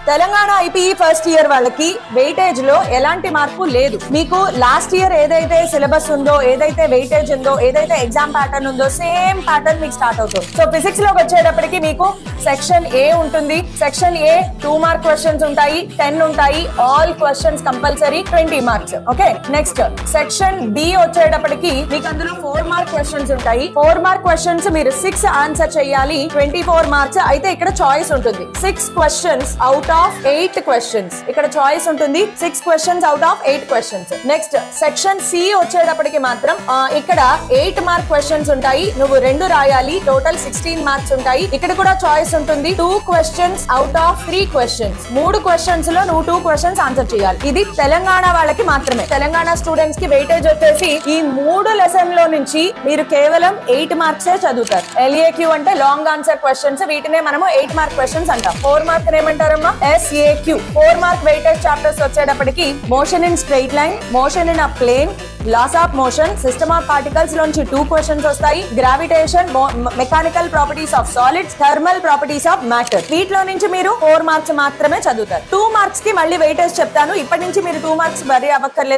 Telangana IPE first year వాళ్ళకి weightage లో ఎలాంటి మార్పు లేదు. మీకు లాస్ట్ ఇయర్ ఏదైతే సిలబస్ ఉందో, ఏదైతే వెయిటేజ్ ఉందో, ఏదైతే ఎగ్జామ్ ప్యాటర్న్ ఉందో, సేమ్ ప్యాటర్న్ మీకు స్టార్ట్ అవుతుంది. సో ఫిజిక్స్ లోకి వచ్చేటప్పటికి మీకు సెక్షన్ ఏ ఉంటుంది. సెక్షన్ ఏ 2 మార్క్ క్వశ్చన్స్ ఉంటాయి, 10 ఉంటాయి. All questions compulsory 20 marks. Okay, next section B వచ్చేటప్పటికి మీకు అందులో 4 మార్క్ క్వశ్చన్స్ ఉంటాయి. 4 మార్క్ క్వశ్చన్స్ మీరు 6 ఆన్సర్ చేయాలి, 24 మార్క్స్. అయితే ఇక్కడ చాయిస్ ఉంటుంది, 6 క్వశ్చన్స్ అవుట్ ఆఫ్ 8 క్వశ్చన్స్. ఇక్కడ చాయిస్ ఉంటుంది, 6 questions out of 8 questions. Next section C వచ్చేటప్పటికి మాత్రం ఇక్కడ 8 మార్క్ క్వశ్చన్స్ ఉంటాయి, నువ్వు 2 రాయాలి, టోటల్ 16 మార్క్స్ ఉంటాయి. ఇక్కడ కూడా చాయిస్ ఉంటుంది, 2 questions out of 3 questions. 3 questions లో నువ్వు 2 క్వశ్చన్స్ ఆన్సర్ చేయాలి. ఇది తెలంగాణ వాళ్ళకి మాత్రమే. తెలంగాణ స్టూడెంట్స్ కి వెయిటేజ్ వచ్చేసి ఈ 3 లెసన్ లో నుంచి మీరు కేవలం 8 మార్క్స్ చదువుతారు. LAQ అంటే లాంగ్ ఆన్సర్ క్వశ్చన్స్, వీటినే మనము 8 మార్క్ క్వశ్చన్స్ అంటాం. 4 మార్క్ ఏమంటారమ్మా? SAQ. 4 మార్క్ వెయిటేజ్ చాప్టర్స్ వచ్చేటప్పటికి motion in straight line, motion in a plane, laws of motion, system of particles లోంచి 2 క్వశ్చన్స్ వస్తాయి. Gravitation, mechanical properties of solids, thermal properties of matter. వీటిలో నుంచి మీరు 4 marks మాత్రమే చదువుతారు. 2 మార్క్స్ కి మళ్ళీ వెయిటేజ్ చెప్తాను. ఇప్పటి నుంచి మీరు 2 మార్క్స్ వరి అవ్వక్కర్లేదు.